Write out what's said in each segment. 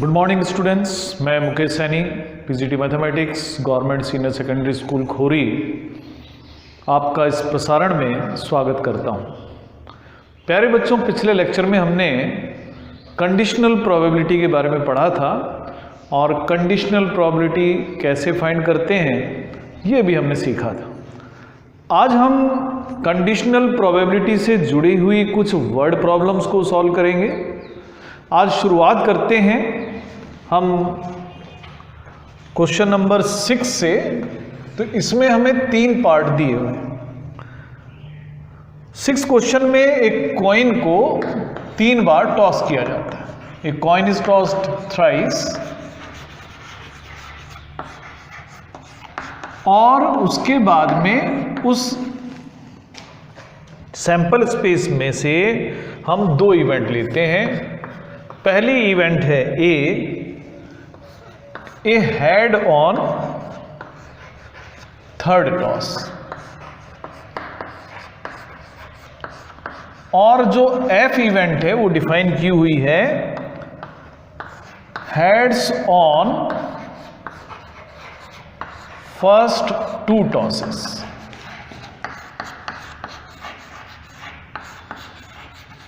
Good morning students, मैं Mukesh Saini, PGT mathematics, government senior secondary school Khori, आपका इस प्रसारण में स्वागत करता हूं। प्यारे बच्चों, पिछले लेक्चर में हमने कंडीशनल प्रोबेबिलिटी के बारे में पढ़ा था और कंडीशनल प्रोबेबिलिटी कैसे फाइंड करते हैं ये भी हमने सीखा था। आज हम कंडीशनल प्रोबेबिलिटी से जुड़ी हुई कुछ वर्ड प्रॉब्लम्स को सॉल्व करेंगे। आज शुरुआत करते हैं हम क्वेश्चन नंबर 6 से। तो इसमें हमें 3 पार्ट दिए हुए हैं। 6 क्वेश्चन में एक कॉइन को 3 बार टॉस किया जाता है। एक कॉइन इज टॉस्ड थ्राइस और उसके बाद में उस सैंपल स्पेस में से हम 2 इवेंट लेते हैं। पहली इवेंट है ए हेड ऑन थर्ड टॉस, और जो एफ इवेंट है वो डिफाइन की हुई है हेड्स ऑन फर्स्ट 2 टॉसेस।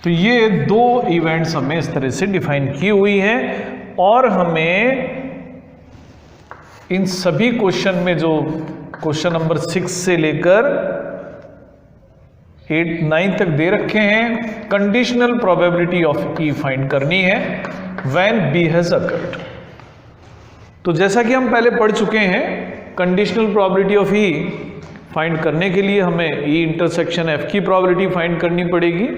तो ये 2 इवेंट्स हमें इस तरह से डिफाइन की हुई है और हमें इन सभी क्वेश्चन में जो क्वेश्चन नंबर 6 से लेकर 8, 9 तक दे रखे हैं, conditional probability of E find करनी है व्हेन बी हैज अकर्ड। तो जैसा कि हम पहले पढ़ चुके हैं, conditional probability of E find करने के लिए हमें ई इंटरसेक्शन एफ की प्रोबेबिलिटी फाइंड करनी पड़ेगी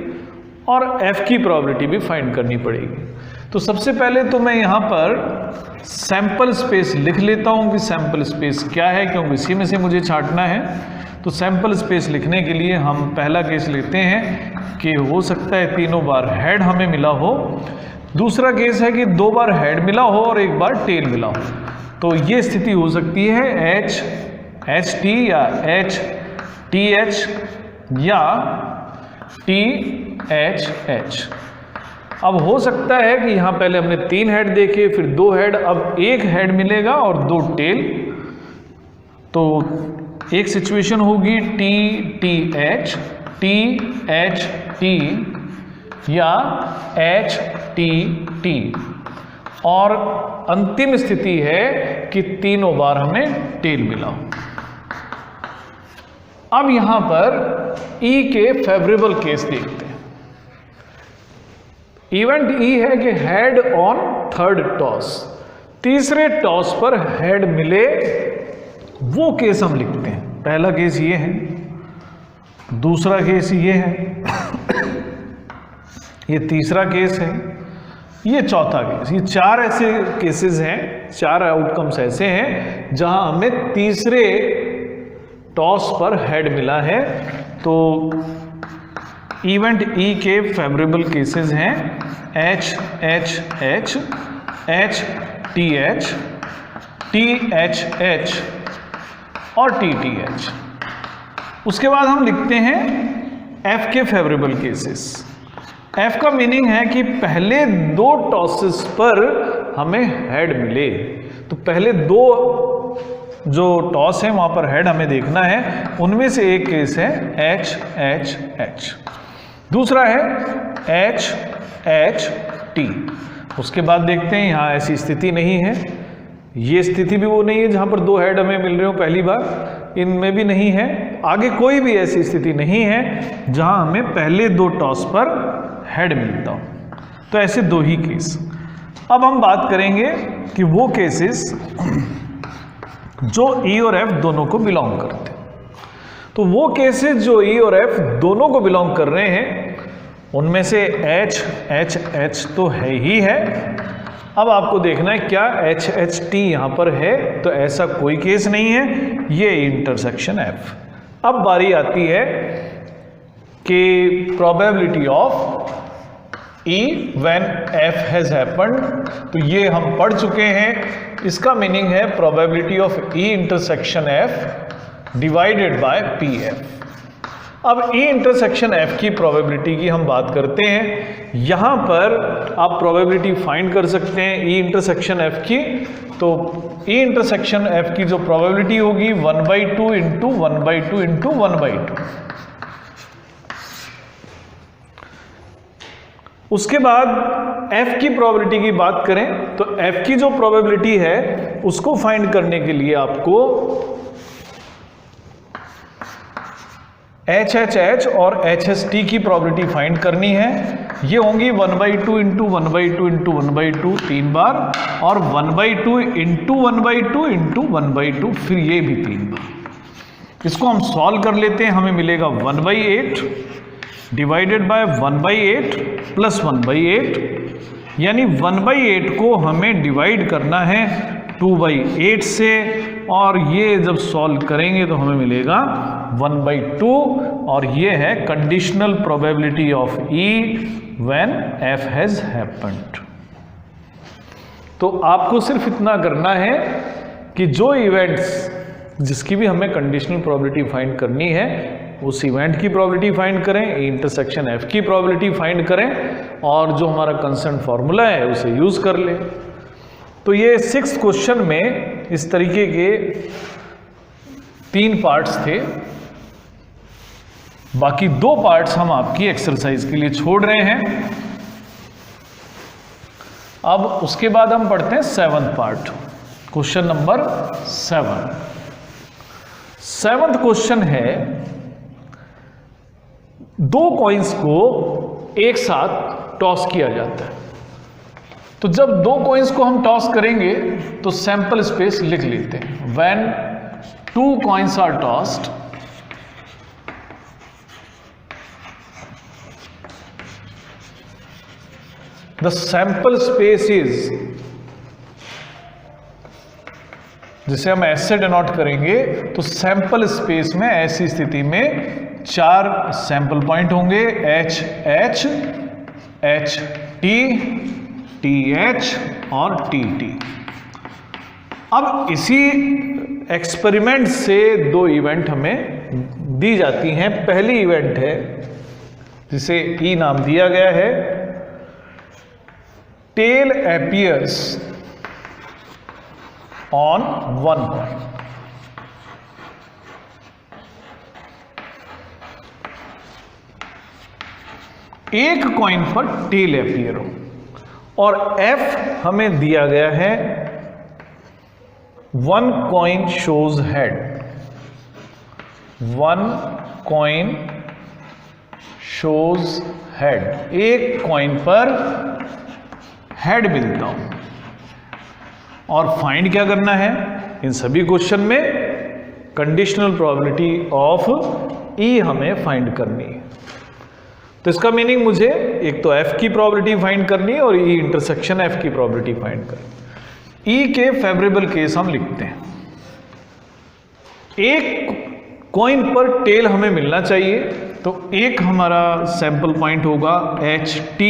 और f की प्रोबेबिलिटी भी फाइंड करनी पड़ेगी। तो सबसे पहले तो मैं यहाँ पर सैंपल स्पेस लिख लेता हूँ कि सैंपल स्पेस क्या है, क्योंकि इसी में से मुझे छांटना है। तो सैंपल स्पेस लिखने के लिए हम पहला केस लेते हैं कि हो सकता है 3 बार हेड हमें मिला हो। दूसरा केस है कि 2 बार हेड मिला हो और 1 बार टेल मिला हो। तो ये स्थिति हो सकती है HT या HTH या THH। अब हो सकता है कि यहाँ पहले हमने 3 हेड देखे, फिर 2 हेड, अब 1 हेड मिलेगा और 2 टेल। तो एक सिचुएशन होगी TTH, THT या HTT, और अंतिम स्थिति है कि 3 बार हमें टेल मिला। अब यहां पर E के फेवरेबल केस देखते हैं। इवेंट E है कि हेड ऑन थर्ड टॉस, तीसरे टॉस पर हेड मिले, वो केस हम लिखते हैं। पहला केस ये है, दूसरा केस ये है, ये तीसरा केस है, ये चौथा केस। ये 4 ऐसे केसेस हैं, 4 आउटकम्स ऐसे हैं जहां हमें तीसरे टॉस पर हेड मिला है। तो इवेंट E के फेवरेबल केसेस हैं HHH, HTH, THH और TTH। उसके बाद हम लिखते हैं F के फेवरेबल केसेस। F का मीनिंग है कि पहले 2 टॉसेस पर हमें हेड मिले। तो पहले 2 जो टॉस है वहां पर हेड हमें देखना है, उनमें से एक केस है HHH, दूसरा है HHT। उसके बाद देखते हैं, यहां ऐसी स्थिति नहीं है, ये स्थिति भी वो नहीं है जहां पर 2 हेड हमें मिल रहे हो पहली बार, इनमें भी नहीं है। आगे कोई भी ऐसी स्थिति नहीं है जहां हमें पहले 2 टॉस पर हेड मिलता हो। तो ऐसे 2 ही केस। अब हम बात करेंगे कि वो केसेस जो E और F दोनों को बिलोंग करते हैं। तो वो केसेस जो E और F दोनों को बिलोंग कर रहे हैं, उनमें से HHH तो है ही है। अब आपको देखना है क्या HHT यहां पर है, तो ऐसा कोई केस नहीं है, ये इंटरसेक्शन F। अब बारी आती है कि probability of E when F has happened। तो ये हम पढ़ चुके हैं। इसका मीनिंग है probability of E intersection F divided by PF। अब ई इंटरसेक्शन एफ की प्रोबेबिलिटी की हम बात करते हैं। यहां पर आप प्रोबेबिलिटी फाइंड कर सकते हैं ई इंटरसेक्शन एफ की। तो ई इंटरसेक्शन एफ की जो प्रोबेबिलिटी होगी 1/2 इंटू 1/2 इंटू 1/2। उसके बाद f की प्रोबेबिलिटी की बात करें तो f की जो प्रोबेबिलिटी है उसको फाइंड करने के लिए आपको HHH और HST की प्रोबेबिलिटी फाइंड करनी है। ये होंगी 1/2 इंटू 1/2 इंटू 1/2 3 बार, और 1/2 इंटू 1/2 इंटू 1/2 फिर ये भी 3 बार। इसको हम सॉल्व कर लेते हैं, हमें मिलेगा 1/8 डिवाइडेड बाय 1/8 प्लस 1/8, यानी 1/8 को हमें डिवाइड करना है 2/8 से, और ये जब सॉल्व करेंगे तो हमें मिलेगा 1/2, और ये है conditional probability of E when F has happened. तो आपको सिर्फ इतना करना है कि जो इवेंट्स जिसकी भी हमें कंडीशनल प्रोबेबिलिटी फाइंड करनी है उस इवेंट की प्रोबेबिलिटी फाइंड करें, E इंटरसेक्शन F की प्रोबेबिलिटी फाइंड करें, और जो हमारा कंसर्न फॉर्मूला है उसे यूज कर लें। तो ये 6th क्वेश्चन में इस तरीके के 3 पार्ट्स थे। बाकी 2 पार्ट्स हम आपकी एक्सरसाइज के लिए छोड़ रहे हैं। अब उसके बाद हम पढ़ते हैं 7th part, question number 7। 7th question है 2 कॉइन्स को एक साथ टॉस किया जाता है। तो जब 2 कॉइन्स को हम टॉस करेंगे तो सैंपल स्पेस लिख लेते हैं। When 2 coins are tossed, the sample space is, जिसे हम ऐसे डिनोट करेंगे, तो सैंपल स्पेस में ऐसी स्थिति में 4 सैंपल पॉइंट होंगे, H H, H T, TH और TT। अब इसी एक्सपेरिमेंट से 2 इवेंट हमें दी जाती हैं। पहली इवेंट है जिसे E नाम दिया गया है, टेल अपीयर्स ऑन 1 कॉइन। एक कॉइन पर टेल अपीयर हो, और F हमें दिया गया है 1 coin shows head, 1 coin shows head, एक कॉइन पर हेड मिलता हूं। और फाइंड क्या करना है, इन सभी क्वेश्चन में कंडीशनल प्रोबेबिलिटी ऑफ E हमें फाइंड करनी है। तो इसका मीनिंग मुझे एक तो F की प्रोबेबिलिटी फाइंड करनी है और E इंटरसेक्शन F की प्रोबेबिलिटी फाइंड करनी। E के फेवरेबल केस हम लिखते हैं। एक कॉइन पर टेल हमें मिलना चाहिए, तो एक हमारा सैंपल पॉइंट होगा HT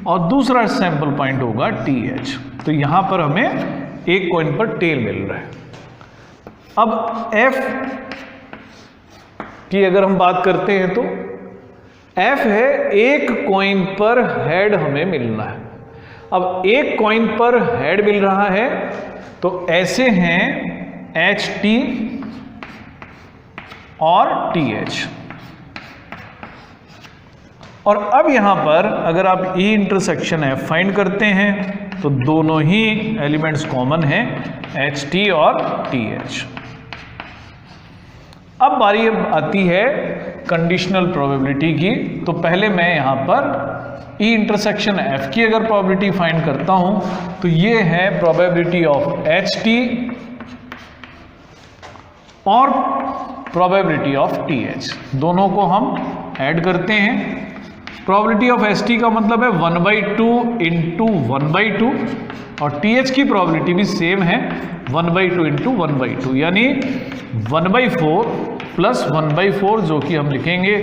और दूसरा सैंपल पॉइंट होगा TH। तो यहां पर हमें एक कॉइन पर टेल मिल रहा है। अब F की अगर हम बात करते हैं तो F है एक कॉइन पर हेड हमें मिलना है। अब एक कॉइन पर हेड मिल रहा है तो ऐसे हैं HT और TH। और अब यहां पर अगर आप E इंटरसेक्शन F फाइंड करते हैं तो दोनों ही एलिमेंट्स कॉमन हैं, HT और TH। अब बारी आती है कंडीशनल प्रोबेबिलिटी की। तो पहले मैं यहां पर E इंटरसेक्शन F की अगर प्रोबेबिलिटी फाइंड करता हूं तो ये है प्रोबेबिलिटी ऑफ HT और प्रोबेबिलिटी ऑफ TH, दोनों को हम ऐड करते हैं। प्रोबेबिलिटी ऑफ HT का मतलब है 1/2 इंटू 1/2 और TH की प्रोबेबिलिटी भी सेम है 1/2 इंटू 1/2, यानी 1/4 प्लस 1/4 जो कि हम लिखेंगे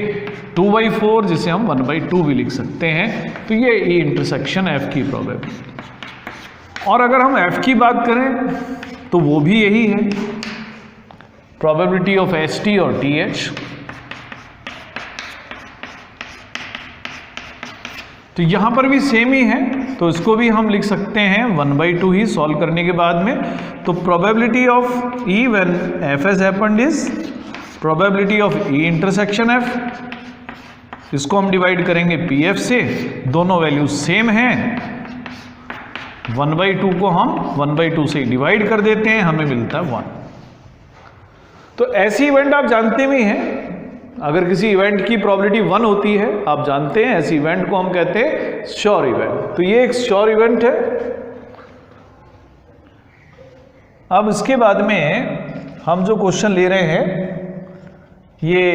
2/4, जिसे हम 1/2 भी लिख सकते हैं। तो ये E इंटरसेक्शन F की प्रोबेबिलिटी। और अगर हम F की बात करें तो वो भी यही है, प्रोबेबिलिटी ऑफ HT और TH। तो यहां पर भी सेम ही है, तो इसको भी हम लिख सकते हैं 1/2 ही सॉल्व करने के बाद में। तो probability of E when F has happened is probability of E intersection F, इसको हम डिवाइड करेंगे पी एफ से, दोनों वैल्यूज सेम हैं, 1/2 को हम 1/2 से डिवाइड कर देते हैं, हमें मिलता है 1। तो ऐसी इवेंट आप जानते भी हैं, अगर किसी इवेंट की प्रोबेबिलिटी 1 होती है, आप जानते हैं ऐसी इवेंट को हम कहते हैं श्योर इवेंट। तो ये एक श्योर इवेंट है। अब इसके बाद में हम जो क्वेश्चन ले रहे हैं, ये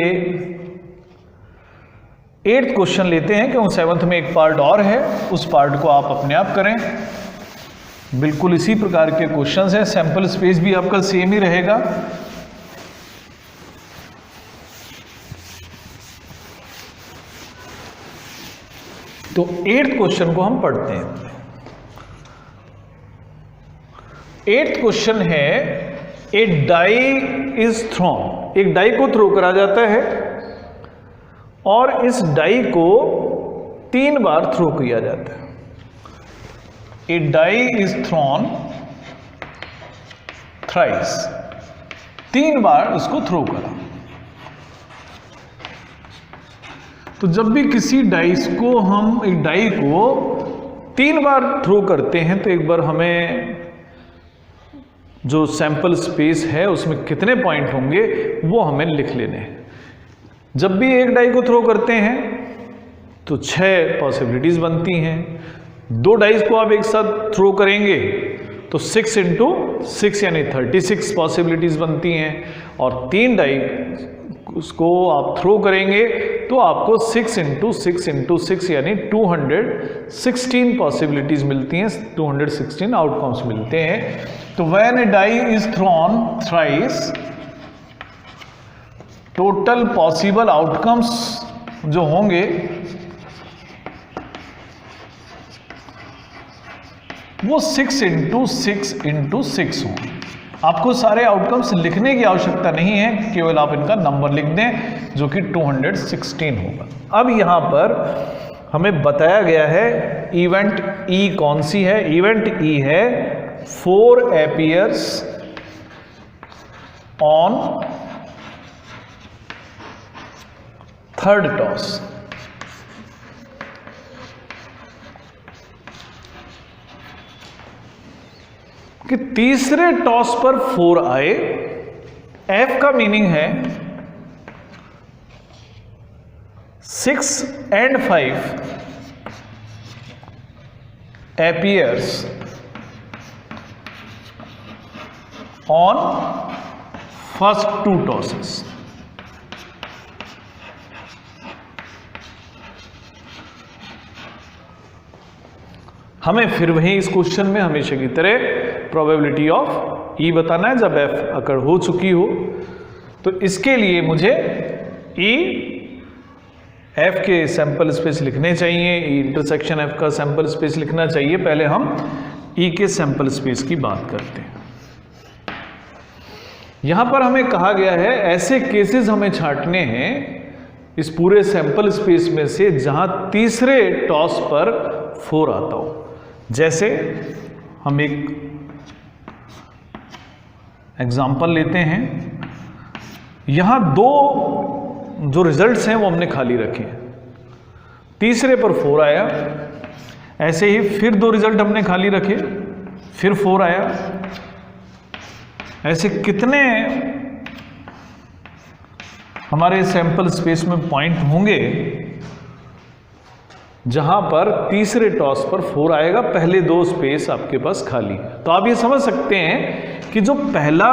8th क्वेश्चन लेते हैं, क्यों 7th में एक पार्ट और है, उस पार्ट को आप अपने आप करें। बिल्कुल इसी प्रकार के क्वेश्चंस हैं, सैंपल स्पेस भी आपका सेम ही रहेगा। तो 8th क्वेश्चन को हम पढ़ते हैं। 8th क्वेश्चन है, ए डाई इज थ्रोन, एक डाई को थ्रो करा जाता है और इस डाई को 3 बार थ्रो किया जाता है। ए डाई इज थ्रोन थ्राइस, 3 बार उसको थ्रो करा। तो जब भी किसी डाइस को हम एक डाई को 3 बार थ्रो करते हैं, तो एक बार हमें जो सैंपल स्पेस है उसमें कितने पॉइंट होंगे वो हमें लिख लेने हैं। जब भी एक डाई को थ्रो करते हैं तो 6 पॉसिबिलिटीज बनती हैं। 2 डाइस को आप एक साथ थ्रो करेंगे तो 6 × 6 यानी 36 पॉसिबिलिटीज बनती हैं, और 3 डाई उसको आप थ्रो करेंगे तो आपको 6 × 6 × 6 यानी 216 पॉसिबिलिटीज मिलती हैं, 216 आउटकम्स मिलते हैं। तो when a die is thrown thrice, total possible outcomes जो होंगे वो 6 × 6 × 6 होंगे। आपको सारे आउटकम्स लिखने की आवश्यकता नहीं है, केवल आप इनका नंबर लिख दें जो कि 216 होगा। अब यहां पर हमें बताया गया है इवेंट ई कौन सी है। इवेंट ई है 4 appears ऑन 3rd टॉस। कि तीसरे टॉस पर 4 आए। एफ का मीनिंग है 6 and 5 appears on first 2 tosses। हमें फिर वही इस क्वेश्चन में हमेशा की तरह प्रोबेबिलिटी ऑफ ई बताना है जब एफ अकर हो चुकी हो। तो इसके लिए मुझे ई एफ के सैंपल स्पेस लिखने चाहिए, ई इंटरसेक्शन एफ का सैंपल स्पेस लिखना चाहिए। पहले हम ई के सैंपल स्पेस की बात करते हैं। यहां पर हमें कहा गया है ऐसे केसेस हमें छांटने हैं इस पूरे सैंपल स्पेस में से जहां तीसरे टॉस पर 4 आता हो। जैसे हम एक एग्जाम्पल लेते हैं, यहां 2 जो रिजल्ट्स हैं वो हमने खाली रखे हैं। तीसरे पर 4 आया, ऐसे ही फिर 2 रिजल्ट हमने खाली रखे, फिर 4 आया। ऐसे कितने हमारे सैंपल स्पेस में पॉइंट होंगे जहां पर तीसरे टॉस पर 4 आएगा, पहले 2 स्पेस आपके पास खाली है। तो आप ये समझ सकते हैं कि जो पहला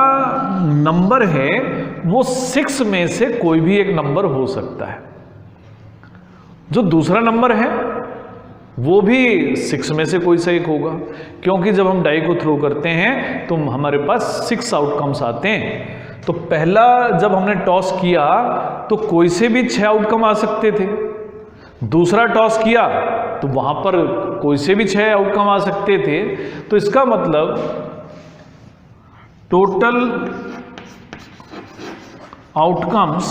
नंबर है वो 6 में से कोई भी एक नंबर हो सकता है। जो दूसरा नंबर है वो भी 6 में से कोई सा एक होगा, क्योंकि जब हम डाई को थ्रो करते हैं तो हमारे पास 6 आउटकम्स आते हैं। तो पहला जब हमने टॉस किया तो कोई से भी 6 आउटकम आ सकते थे। दूसरा टॉस किया तो वहां पर कोई से भी 6 आउटकम आ सकते थे। तो इसका मतलब टोटल आउटकम्स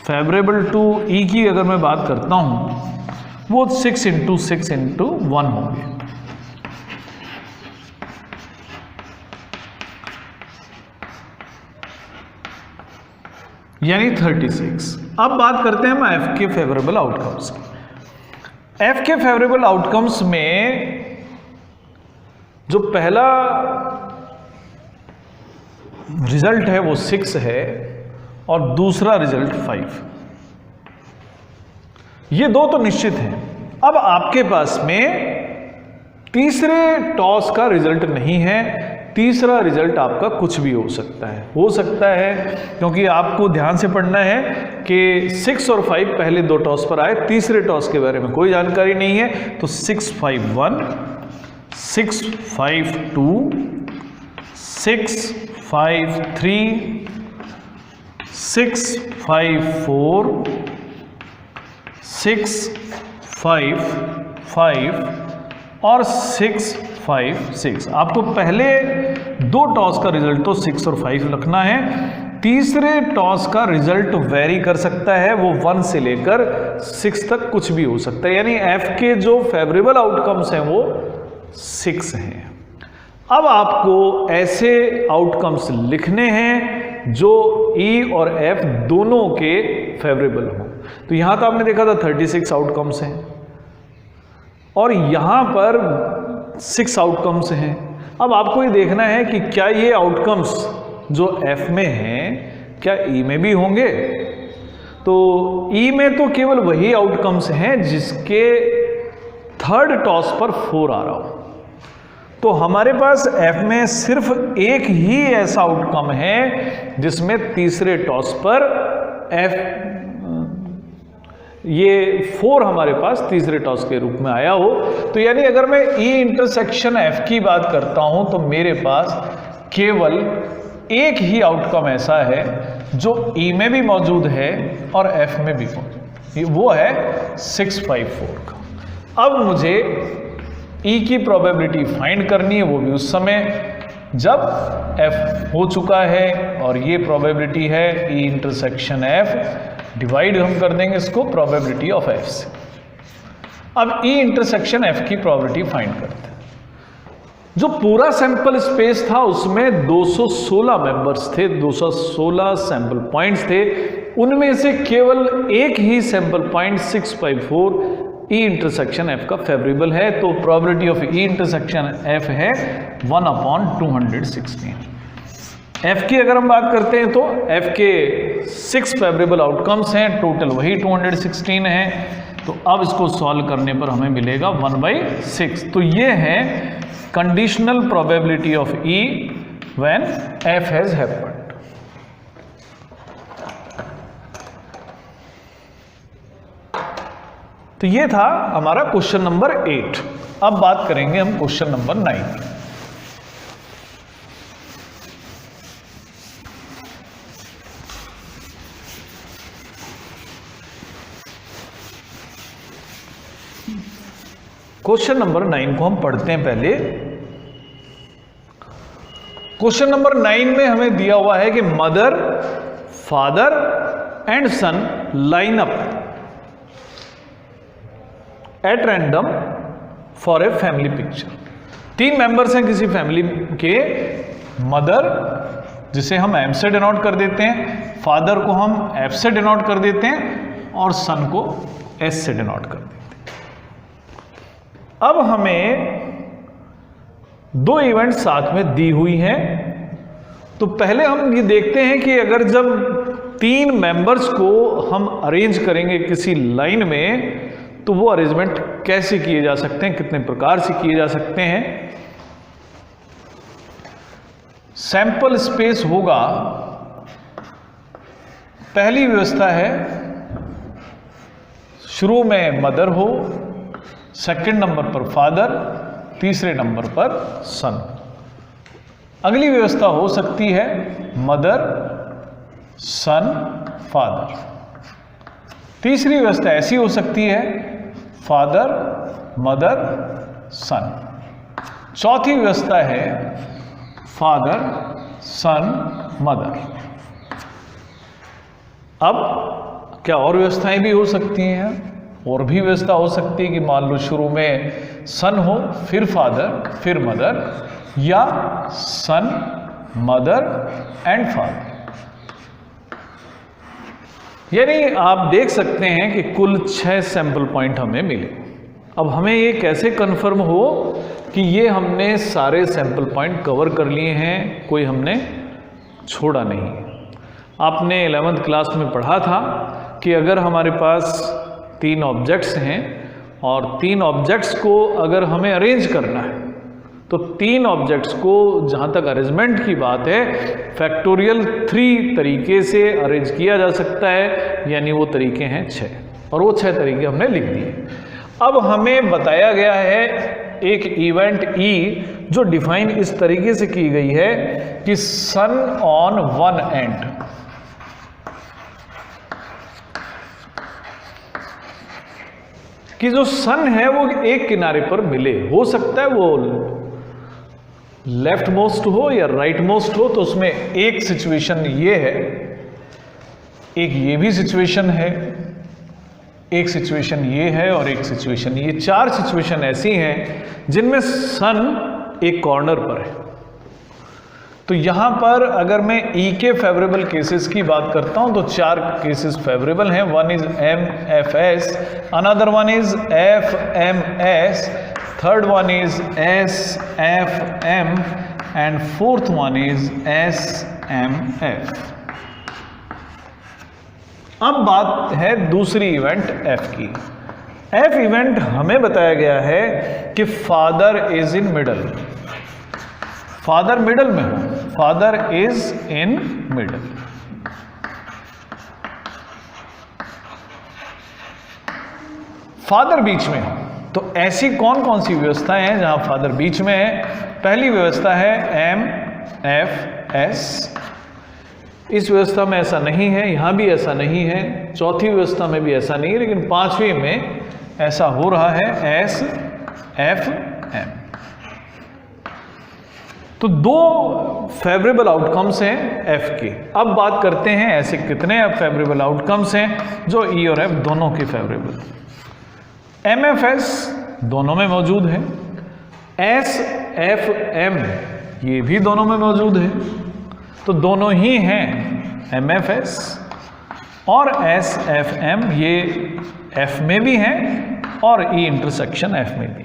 फेवरेबल टू ई की अगर मैं बात करता हूं वो 6 इंटू 6 इंटू 1 होंगे। यानी 36। अब बात करते हैं हम एफ के फेवरेबल आउटकम्स की। एफ के फेवरेबल आउटकम्स में जो पहला रिजल्ट है वो 6 है और दूसरा रिजल्ट 5। ये दो तो निश्चित हैं। अब आपके पास में तीसरे टॉस का रिजल्ट नहीं है, तीसरा रिजल्ट आपका कुछ भी हो सकता है क्योंकि आपको ध्यान से पढ़ना है कि 6 और 5 पहले दो टॉस पर आए, तीसरे टॉस के बारे में कोई जानकारी नहीं है। तो 6-5-1, 6-5-2, 6-5-3, 6-5-4, 6-5-5 और 6-5-6। आपको पहले दो टॉस का रिजल्ट तो 6 और 5 लिखना है। तीसरे टॉस का रिजल्ट वेरी कर सकता है, वो 1 से लेकर 6 तक कुछ भी हो सकता है। यानी एफ के जो फेवरेबल आउटकम्स हैं वो 6 हैं। अब आपको ऐसे आउटकम्स लिखने हैं जो ई और एफ दोनों के फेवरेबल हों। तो यहां तो आपने देखा था 36 आउटकम्स हैं और यहां पर 6 आउटकम्स हैं। अब आपको ये देखना है कि क्या ये आउटकम्स जो एफ में हैं क्या ई में भी होंगे। तो ई में तो केवल वही आउटकम्स हैं जिसके थर्ड टॉस पर 4 आ रहा हो। तो हमारे पास एफ में सिर्फ एक ही ऐसा आउटकम है जिसमें तीसरे टॉस पर एफ ये 4 हमारे पास तीसरे टॉस के रूप में आया हो। तो यानी अगर मैं ई इंटरसेक्शन एफ की बात करता हूं तो मेरे पास केवल एक ही आउटकम ऐसा है जो ई में भी मौजूद है और एफ में भी मौजूद, वो है 6-5-4 का। अब मुझे ई की प्रोबेबिलिटी फाइंड करनी है, वो भी उस समय जब एफ हो चुका है और ये प्रोबेबिलिटी है ई इंटरसेक्शन एफ, डिवाइड हम कर देंगे इसको प्रोबेबिलिटी ऑफ एफ से। अब ई इंटरसेक्शन एफ की प्रोबेबिलिटी फाइंड करते हैं। जो पूरा सैंपल स्पेस था उसमें 216 मेंबर्स थे, 216 सैंपल पॉइंट्स थे। उनमें से केवल एक ही sample point 6/4 E intersection F का फेवरेबल है। तो probability of E intersection F है 1/216। एफ की अगर हम बात करते हैं तो एफ के 6 फेवरेबल आउटकम्स हैं, टोटल वही 216 है। तो अब इसको सॉल्व करने पर हमें मिलेगा 1/6। तो ये है conditional probability of E when F has happened. तो ये था हमारा क्वेश्चन नंबर 8। अब बात करेंगे हम क्वेश्चन नंबर 9। क्वेश्चन नंबर 9 को हम पढ़ते हैं पहले। क्वेश्चन नंबर 9 में हमें दिया हुआ है कि mother, father and son line up at random for a family picture. 3 members हैं किसी फैमिली के। मदर जिसे हम एम से डिनोट कर देते हैं, फादर को हम एफ से डिनोट कर देते हैं और सन को एस से डिनोट कर देते हैं। अब हमें 2 इवेंट साथ में दी हुई हैं। तो पहले हम ये देखते हैं कि अगर जब 3 मेंबर्स को हम अरेंज करेंगे किसी लाइन में तो वो अरेंजमेंट कैसे किए जा सकते हैं, कितने प्रकार से किए जा सकते हैं। सैंपल स्पेस होगा, पहली व्यवस्था है शुरू में मदर हो, सेकंड नंबर पर फादर, तीसरे नंबर पर सन। अगली व्यवस्था हो सकती है मदर, सन, फादर। तीसरी व्यवस्था ऐसी हो सकती है फादर, मदर, सन। चौथी व्यवस्था है फादर, सन, मदर। अब क्या और व्यवस्थाएं भी हो सकती हैं? और भी व्यवस्था हो सकती है कि मान लो शुरू में सन हो, फिर फादर, फिर मदर, या सन, मदर एंड फादर। यानी आप देख सकते हैं कि कुल 6 सैंपल पॉइंट हमें मिले। अब हमें ये कैसे कंफर्म हो कि ये हमने सारे सैंपल पॉइंट कवर कर लिए हैं, कोई हमने छोड़ा नहीं। आपने 11th क्लास में पढ़ा था कि अगर हमारे पास 3 ऑब्जेक्ट्स हैं और 3 ऑब्जेक्ट्स को अगर हमें अरेंज करना है तो 3 ऑब्जेक्ट्स को, जहाँ तक अरेंजमेंट की बात है, फैक्टोरियल 3 तरीके से अरेंज किया जा सकता है, यानी वो तरीके हैं 6, और वो 6 तरीके हमने लिख दिए। अब हमें बताया गया है एक इवेंट E जो डिफाइन इस तरीके से की गई है कि सन ऑन वन एंड, कि जो सन है वो एक किनारे पर मिले, हो सकता है वो लेफ्ट मोस्ट हो या राइट मोस्ट हो, तो उसमें एक सिचुएशन ये है, एक ये भी सिचुएशन है, एक सिचुएशन ये है और एक सिचुएशन ये। 4 सिचुएशन ऐसी हैं जिनमें सन एक कॉर्नर पर है। तो यहां पर अगर मैं E के फेवरेबल केसेस की बात करता हूं तो 4 केसेस फेवरेबल हैं। One is MFS, another one is FMS, third one is SFM and fourth one is SMF। अब बात है दूसरी इवेंट F की। F इवेंट हमें बताया गया है कि father is in middle, father middle में हो, father is in middle. Father बीच में हो, तो ऐसी कौन कौन सी व्यवस्थाएं हैं जहां फादर बीच में है? पहली व्यवस्था है MFS। इस व्यवस्था में ऐसा नहीं है, यहां भी ऐसा नहीं है, चौथी व्यवस्था में भी ऐसा नहीं है, लेकिन 5वीं में ऐसा हो रहा है SFM। तो 2 फेवरेबल आउटकम्स हैं F के। अब बात करते हैं ऐसे कितने फेवरेबल आउटकम्स हैं जो E और F दोनों के फेवरेबल। MFS दोनों में मौजूद है, SFM ये भी दोनों में मौजूद है, तो दोनों ही हैं MFS और SFM, ये F में भी हैं और E इंटरसेक्शन F में भी।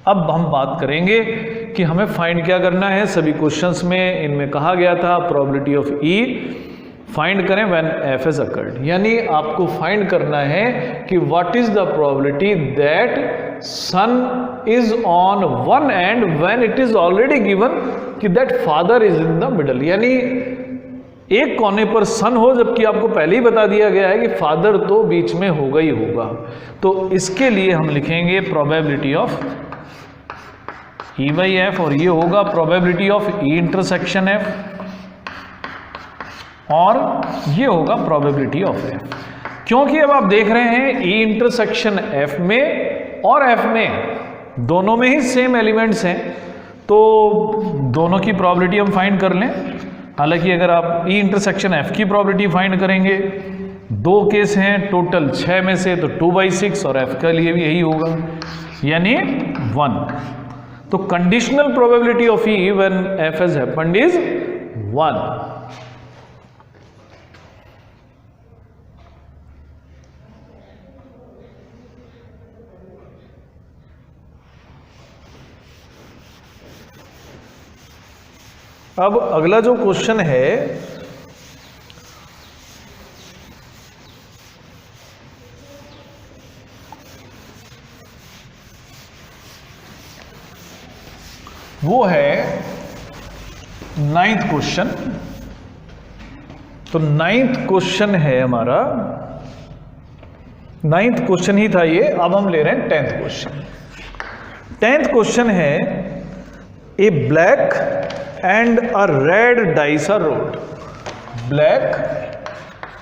अब हम बात करेंगे कि हमें फाइंड क्या करना है। सभी क्वेश्चंस में इनमें कहा गया था प्रोबेबिलिटी ऑफ E फाइंड करें व्हेन F हैज अकर्ड, यानी आपको फाइंड करना है कि what is the probability that son is on one and when it is already given कि that father is in the middle. यानी एक कोने पर सन हो जबकि आपको पहले ही बता दिया गया है कि फादर तो बीच में होगा ही होगा। तो इसके लिए हम लिखेंगे probability of E by F, और ये होगा probability of E intersection F, और ये होगा प्रोबेबिलिटी ऑफ F। क्योंकि अब आप देख रहे हैं E इंटरसेक्शन F में और F में दोनों में ही सेम एलिमेंट्स हैं, तो दोनों की प्रोबेबिलिटी हम फाइंड कर लें। हालांकि अगर आप E इंटरसेक्शन F की प्रोबेबिलिटी फाइंड करेंगे, 2 केस हैं टोटल 6 में से, तो 2/6, और F के लिए भी यही होगा, यानी 1। तो conditional probability of E when F has happened is 1। अब अगला जो क्वेश्चन है वो है 9th क्वेश्चन। तो 9th क्वेश्चन है हमारा, 9th क्वेश्चन ही था ये, अब हम ले रहे हैं 10th क्वेश्चन। 10th क्वेश्चन है ए black and a red dice are rolled. Black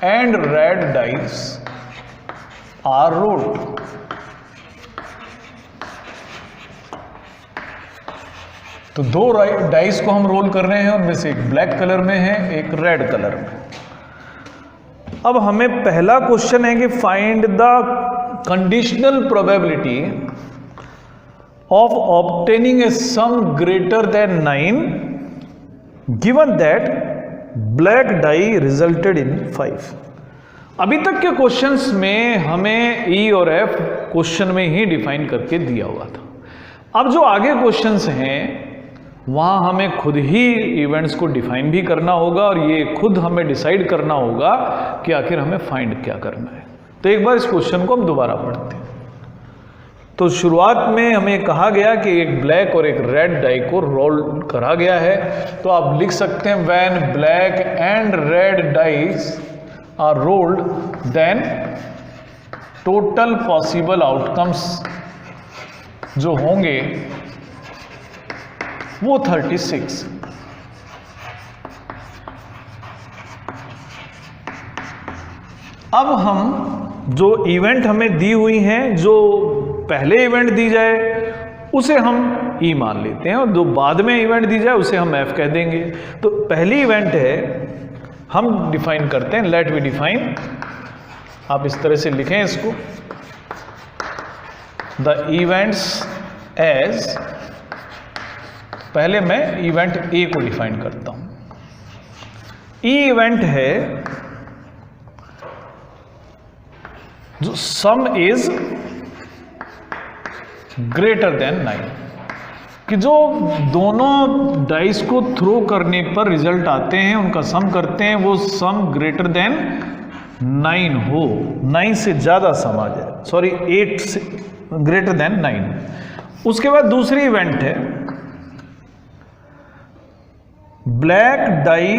and red dice are rolled. तो 2 डाइस को हम रोल कर रहे हैं, उनमें से एक ब्लैक कलर में है, एक रेड कलर में। अब हमें पहला क्वेश्चन है कि find the conditional probability of obtaining a sum greater than 9 given that black die resulted in 5। अभी तक के क्वेश्चंस में हमें ई और एफ क्वेश्चन में ही डिफाइन करके दिया हुआ था। अब जो आगे क्वेश्चंस हैं वहां हमें खुद ही इवेंट्स को डिफाइन भी करना होगा और ये खुद हमें डिसाइड करना होगा कि आखिर हमें फाइंड क्या करना है। तो एक बार इस क्वेश्चन को हम दोबारा पढ़ते हैं। तो शुरुआत में हमें कहा गया कि एक ब्लैक और एक रेड डाई को रोल करा गया है। तो आप लिख सकते हैं when black and red dice are rolled then total possible outcomes जो होंगे वो 36। अब हम जो इवेंट हमें दी हुई हैं, जो पहले इवेंट दी जाए उसे हम ई मान लेते हैं और जो बाद में इवेंट दी जाए उसे हम एफ कह देंगे। तो पहली इवेंट है, हम डिफाइन करते हैं, लेट वी डिफाइन। आप इस तरह से लिखें इसको, द इवेंट्स एज, पहले मैं इवेंट ए को डिफाइन करता हूं। ई इवेंट है जो सम इज ग्रेटर देन 9, कि जो दोनों डाइस को थ्रो करने पर रिजल्ट आते हैं उनका सम करते हैं, वो सम ग्रेटर देन 9 हो, 9 से ज्यादा सम आ जाए, सॉरी 8 से ग्रेटर देन 9। उसके बाद दूसरी इवेंट है ब्लैक डाई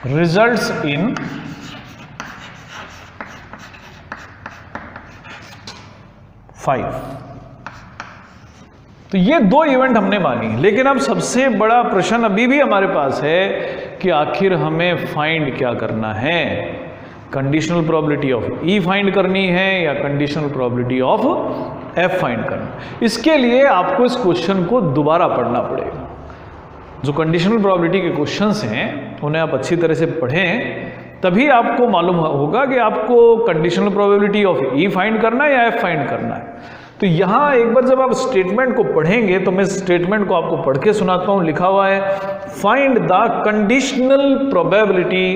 रिजल्ट्स इन 5। तो ये दो इवेंट हमने मानी, लेकिन अब सबसे बड़ा प्रश्न अभी भी हमारे पास है कि आखिर हमें फाइंड क्या करना है। Conditional probability of E find करनी है या conditional probability of F find करना। इसके लिए आपको इस क्वेश्चन को दोबारा पढ़ना पड़ेगा। जो कंडीशनल प्रोबेबिलिटी के क्वेश्चंस हैं उन्हें आप अच्छी तरह से पढ़ें, तभी आपको मालूम होगा कि आपको conditional probability of E find करना है या एफ फाइंड करना है। तो यहाँ एक बार जब आप स्टेटमेंट को पढ़ेंगे तो मैं स्टेटमेंट को आपको पढ़ के सुनाता हूँ। लिखा हुआ है find the conditional probability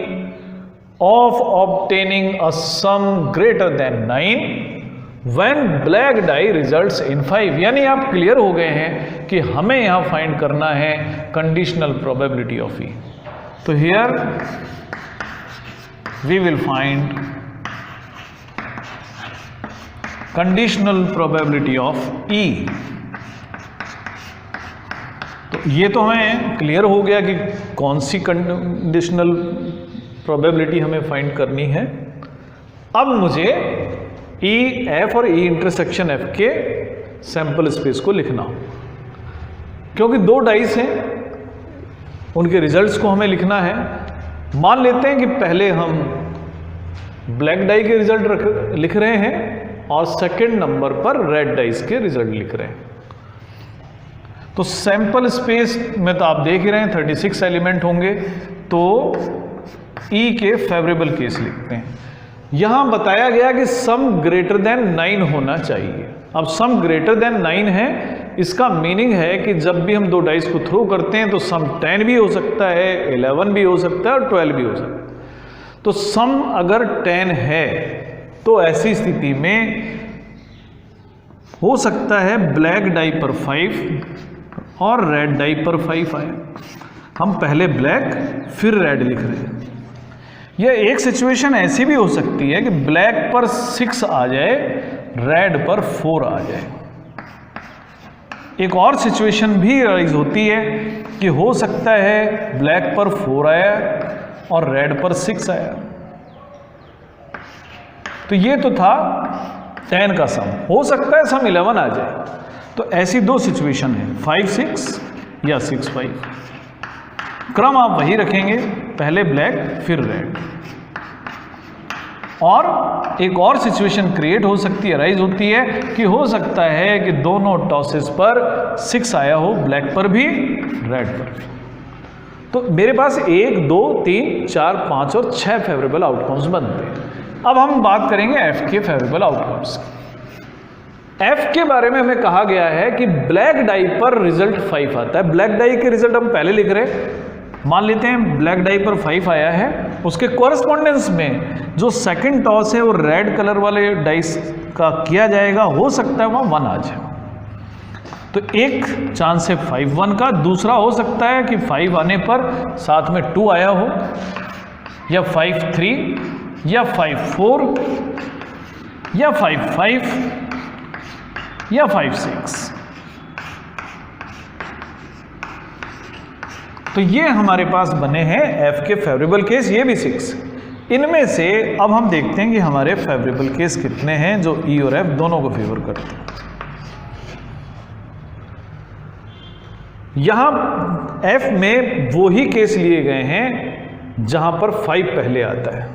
of obtaining a some greater than 9 when black dye results in 5। यानी आप क्लियर हो गए हैं कि हमें यहाँ फाइंड करना है कंडीशनल प्रोबेबिलिटी ऑफ ई। तो here we will find conditional probability of E। तो ये तो हमें क्लियर हो गया कि कौन सी कंडीशनल प्रोबेबिलिटी हमें फाइंड करनी है। अब मुझे ई एफ और ई इंटरसेक्शन एफ के सैंपल स्पेस को लिखना हो, क्योंकि दो डाइस हैं उनके रिजल्ट्स को हमें लिखना है। मान लेते हैं कि पहले हम ब्लैक डाई के रिजल्ट लिख रहे हैं और सेकंड नंबर पर रेड डाइस के रिजल्ट लिख रहे हैं। तो सैंपल स्पेस में तो आप देख ही रहे हैं 36 एलिमेंट होंगे। तो ई के फेवरेबल केस लिखते हैं। यहां बताया गया कि सम ग्रेटर देन 9 होना चाहिए। अब सम ग्रेटर देन 9 है, इसका मीनिंग है कि जब भी हम दो डाइस को थ्रो करते हैं तो सम 10 भी हो सकता है, 11 भी हो सकता है और 12 भी हो सकता है। तो सम अगर 10 है तो ऐसी स्थिति में हो सकता है ब्लैक डाई पर 5 और रेड डाई पर 5 आए। हम पहले ब्लैक फिर रेड लिख रहे हैं। यह एक सिचुएशन ऐसी भी हो सकती है कि ब्लैक पर 6 आ जाए, रेड पर 4 आ जाए। एक और सिचुएशन भी राइज होती है कि हो सकता है ब्लैक पर 4 आया और रेड पर 6 आया। तो ये तो था 10 का सम, हो सकता है सम 11 आ जाए। तो ऐसी दो सिचुएशन है, 5-6 या 6-5। क्रम आप वही रखेंगे, पहले ब्लैक फिर रेड। और एक और सिचुएशन क्रिएट हो सकती है, राइज होती है कि हो सकता है कि दोनों टॉसेस पर 6 आया हो, ब्लैक पर भी रेड पर भी। तो मेरे पास 1, 2, 3, 4, 5 और 6 फेवरेबल आउटकम्स बनते हैं। अब हम बात करेंगे एफ के फेवरेबल आउटकम्स। एफ के बारे में हमें कहा गया है कि ब्लैक डाई पर रिजल्ट 5 आता है। ब्लैक डाई के रिजल्ट हम पहले लिख रहे हैं, मान लेते हैं ब्लैक डाई पर 5 आया है, उसके कॉरेस्पॉन्डेंस में जो सेकंड टॉस है वो रेड कलर वाले डाइस का किया जाएगा, हो सकता है वहाँ 1 आ जाए। तो एक चांस है 5-1 का, दूसरा हो सकता है कि 5 आने पर साथ में 2 आया हो, या 5-3 या 5-4 या 5-5 या 5-6। तो ये हमारे पास बने हैं एफ के फेवरेबल केस, ये भी 6। इनमें से अब हम देखते हैं कि हमारे फेवरेबल केस कितने हैं जो ई और एफ दोनों को फेवर करते हैं। यहां एफ में वो ही केस लिए गए हैं जहां पर 5 पहले आता है।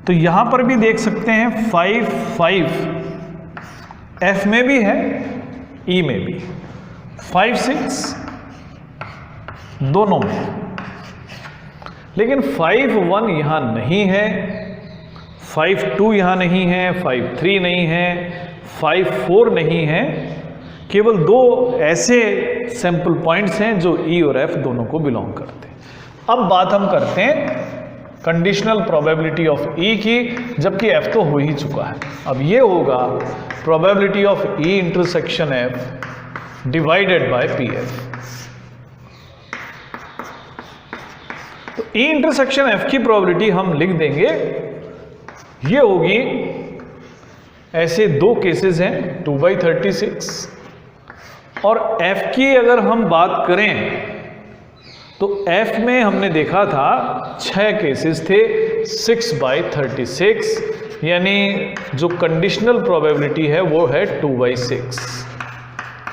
तो यहां पर भी देख सकते हैं 5-5 एफ में भी है, ई में भी, 5-6 दोनों में। लेकिन 5-1 यहां नहीं है, 5-2 यहां नहीं है, 5-3 नहीं है, 5-4 नहीं है। केवल 2 ऐसे सैंपल पॉइंट्स हैं जो ई और एफ दोनों को बिलोंग करते हैं। अब बात हम करते हैं कंडीशनल प्रोबेबिलिटी ऑफ ई की, जबकि एफ तो हो ही चुका है। अब ये होगा probability of E intersection F divided by P F. तो ई इंटरसेक्शन एफ की प्रोबेबिलिटी हम लिख देंगे, ये होगी, ऐसे 2 केसेस हैं 2/36, और एफ की अगर हम बात करें तो एफ में हमने देखा था 6 केसेस थे 6/36, यानी जो कंडीशनल प्रोबेबिलिटी है वो है 2/6,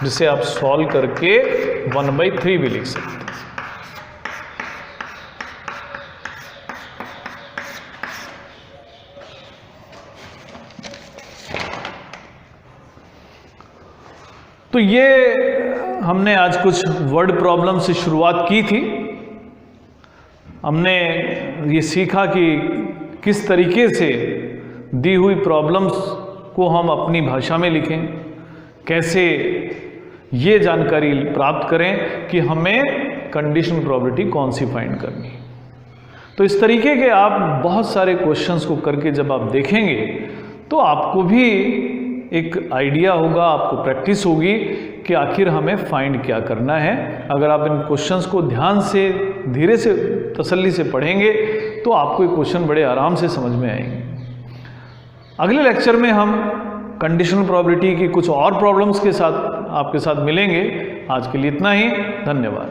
जिसे आप सॉल्व करके 1/3 भी लिख सकते हैं। तो ये हमने आज कुछ वर्ड प्रॉब्लम से शुरुआत की थी। हमने ये सीखा कि किस तरीके से दी हुई प्रॉब्लम्स को हम अपनी भाषा में लिखें, कैसे ये जानकारी प्राप्त करें कि हमें कंडीशनल प्रोबेबिलिटी कौन सी फाइंड करनी है। तो इस तरीके के आप बहुत सारे क्वेश्चंस को करके जब आप देखेंगे तो आपको भी एक आइडिया होगा, आपको प्रैक्टिस होगी कि आखिर हमें फाइंड क्या करना है। अगर आप इन क्वेश्चंस को ध्यान से, धीरे से, तसल्ली से पढ़ेंगे तो आपको ये क्वेश्चन बड़े आराम से समझ में आएंगे। अगले लेक्चर में हम कंडीशनल प्रोबेबिलिटी की कुछ और प्रॉब्लम्स के साथ आपके साथ मिलेंगे। आज के लिए इतना ही, धन्यवाद।